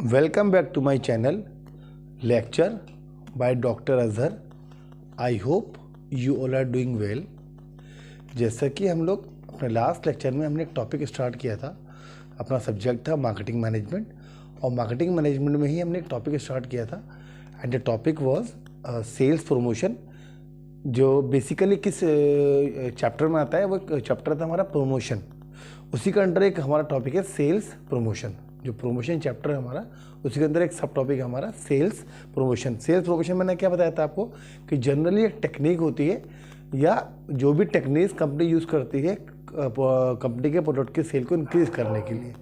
Welcome back to my channel lecture by Dr. Azhar. I hope you all are doing well. जैसा कि हम लोग अपने last lecture में हमने एक टॉपिक स्टार्ट किया था, अपना सब्जेक्ट था मार्केटिंग मैनेजमेंट, और मार्केटिंग मैनेजमेंट में ही हमने एक टॉपिक स्टार्ट किया था and the topic was sales promotion, जो बेसिकली किस चैप्टर में आता है। वो चैप्टर था हमारा प्रमोशन, उसी के अंडर एक हमारा टॉपिक है सेल्स प्रमोशन। जो प्रमोशन चैप्टर है हमारा, उसी के अंदर एक सब टॉपिक है हमारा सेल्स प्रमोशन। सेल्स प्रमोशन मैंने क्या बताया था आपको कि जनरली एक टेक्निक होती है या जो भी टेक्निक्स कंपनी यूज़ करती है कंपनी के प्रोडक्ट के सेल को इंक्रीज करने के लिए,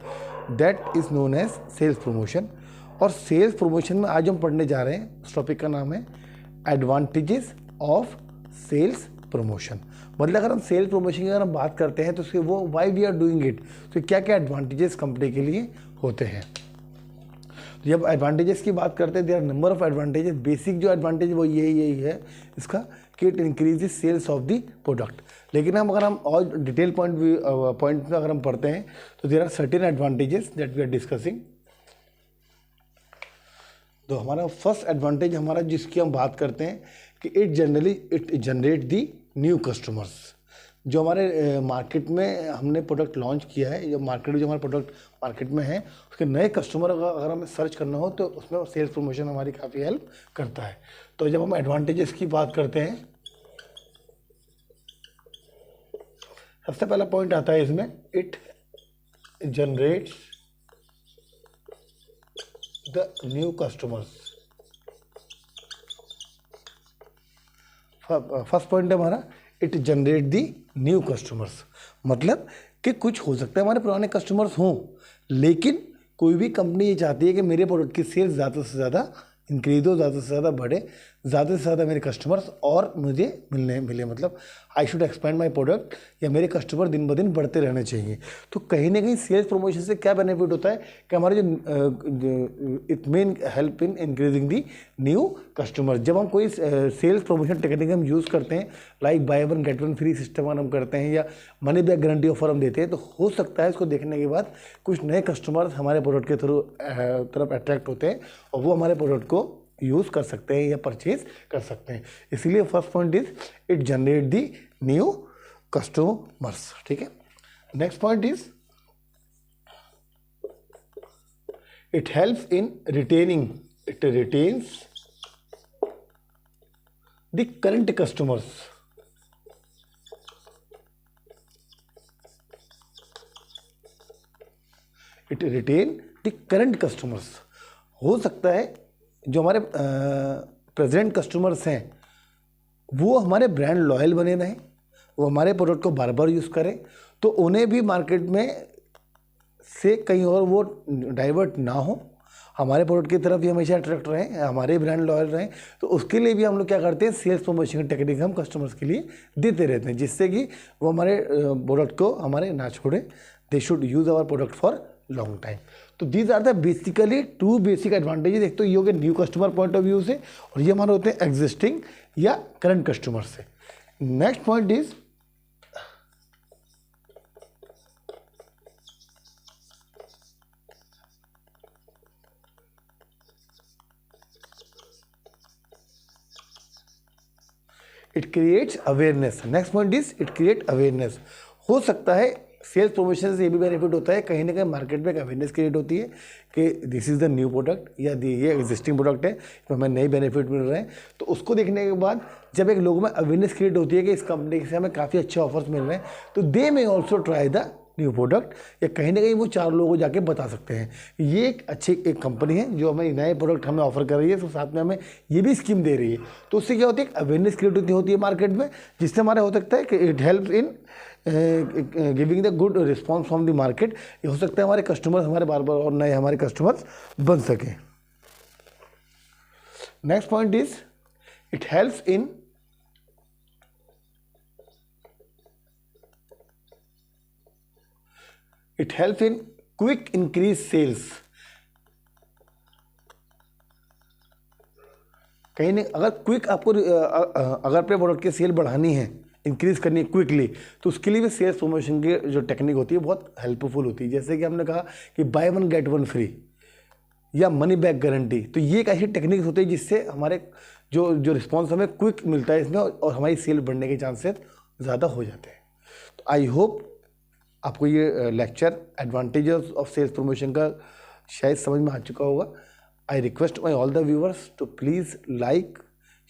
that is known as sales promotion. और सेल्स प्रमोशन में आज हम पढ़ने जा रहे हैं, उस टॉपिक का नाम है एडवांटेजेस ऑफ सेल्स प्रमोशन। मतलब अगर हम सेल्स प्रमोशन की अगर हम बात करते हैं तो उसके वो why we are doing it, तो क्या क्या एडवांटेजेस कंपनी के लिए होते हैं। तो जब एडवांटेजेस की बात करते हैं, there are number of advantages. Basic जो एडवांटेज वो यही है इसका कि it increases sales of the product. लेकिन अगर हम और डिटेल पॉइंट में अगर हम पढ़ते हैं तो there are certain advantages that we are discussing. तो हमारा फर्स्ट एडवांटेज हमारा जिसकी हम बात करते हैं कि it generate the new customers. जो हमारे मार्केट में हमने प्रोडक्ट लॉन्च किया है, जो हमारे प्रोडक्ट मार्केट में है, उसके नए कस्टमर अगर हमें सर्च करना हो तो उसमें सेल्स प्रमोशन हमारी काफ़ी हेल्प करता है। तो जब हम एडवांटेजेस की बात करते हैं, सबसे पहला पॉइंट आता है इसमें, it generates the new customers. First point है हमारा it generate the new customers. मतलब कि कुछ हो सकता है हमारे पुराने कस्टमर्स हों, लेकिन कोई भी कंपनी ये चाहती है कि मेरे प्रोडक्ट की सेल्स ज़्यादा से ज़्यादा इंक्रीज हो, ज़्यादा से ज़्यादा बढ़े, ज़्यादा से ज़्यादा मेरे कस्टमर्स और मुझे मिले। मतलब I should expand my product, या मेरे कस्टमर दिन ब दिन बढ़ते रहने चाहिए। तो कहीं ना कहीं सेल्स प्रमोशन से क्या बेनिफिट होता है कि हमारे जो it main help in increasing the new customer. जब हम कोई सेल्स प्रमोशन टेक्निक हम यूज़ करते हैं, like by one get one free system अगर हम करते हैं या मनी बैक गारंटी ऑफर हम देते हैं, तो हो सकता है इसको देखने के बाद कुछ नए कस्टमर्स हमारे प्रोडक्ट के थ्रू तरफ अट्रैक्ट होते हैं और वो हमारे प्रोडक्ट को यूज़ कर सकते हैं या परचेज कर सकते हैं। इसीलिए first point is it generate the new customers. ठीक है, next point is it helps in retaining, it retains the current customers. It retain the current customers. हो सकता है जो हमारे प्रेजेंट कस्टमर्स हैं वो हमारे ब्रांड लॉयल बने रहें, वो हमारे प्रोडक्ट को बार बार यूज़ करें, तो उन्हें भी मार्केट में से कहीं और वो डाइवर्ट ना हो, हमारे प्रोडक्ट की तरफ ही हमेशा अट्रैक्ट रहें, हमारे ब्रांड लॉयल रहें। तो उसके लिए भी हम लोग क्या करते हैं, सेल्स प्रमोशन की टेक्निक हम कस्टमर्स के लिए देते रहते हैं, जिससे कि वो हमारे प्रोडक्ट को हमारे ना छोड़े। They should use our product for long time. तो these are the basically two basic advantages. एक तो ये हो गया new customer point of view से, और ये हमारे होते हैं एग्जिस्टिंग या करंट कस्टमर से। Next point is it creates awareness. Next point is it create awareness. हो सकता है सेल्स प्रमोशन से ये भी बेनिफिट होता है, कहीं ना कहीं मार्केट में एक अवेयरनेस क्रिएट होती है कि this is the new product या ये एग्जिस्टिंग प्रोडक्ट है, तो हमें नए बेनिफिट मिल रहे हैं। तो उसको देखने के बाद जब एक लोगों में अवेयरनेस क्रिएट होती है कि इस कंपनी से हमें काफ़ी अच्छे ऑफर्स मिल रहे हैं, तो they may also try the new product, या कहीं ना कहीं वो चार लोगों को जाके बता सकते हैं ये एक अच्छी एक कंपनी है जो हमें नए प्रोडक्ट हमें ऑफर कर रही है, तो साथ में हमें ये भी स्कीम दे रही है। तो उससे क्या होती है, अवेयरनेस क्रिएट होती है मार्केट में, जिससे हमारा हो सकता है कि it help in giving the good response from the market. ये हो सकता है हमारे कस्टमर्स हमारे बार बार और नए हमारे कस्टमर्स बन सकें। Next point is it helps in quick increase sales. कहीं नहीं, अगर क्विक आपको अगर अपने प्रोडक्ट की सेल बढ़ानी है, इंक्रीज़ करनी है क्विकली, तो उसके लिए भी सेल्स प्रमोशन की जो टेक्निक होती है बहुत हेल्पफुल होती है। जैसे कि हमने कहा कि by one get one free, या मनी बैक गारंटी। तो ये एक ऐसी टेक्निक होती है जिससे हमारे जो रिस्पॉन्स हमें क्विक मिलता है इसमें, और हमारी सेल बढ़ने के चांसेस ज़्यादा हो जाते हैं। तो आई होप आपको ये lecture advantages of sales promotion का शायद समझ में आ चुका होगा। I request my all the viewers to please like,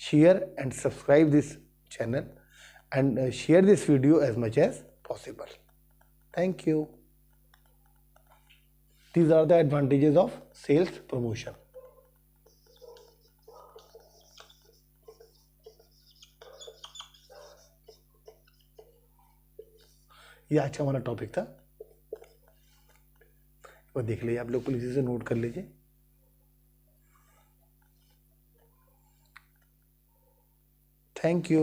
share and subscribe this channel and share this video as much as possible. Thank you. These are the advantages of sales promotion. ये आज का हमारा topic था, वो देख लीजिए आप लोग, प्लीज इसे नोट कर लीजिए। Thank you.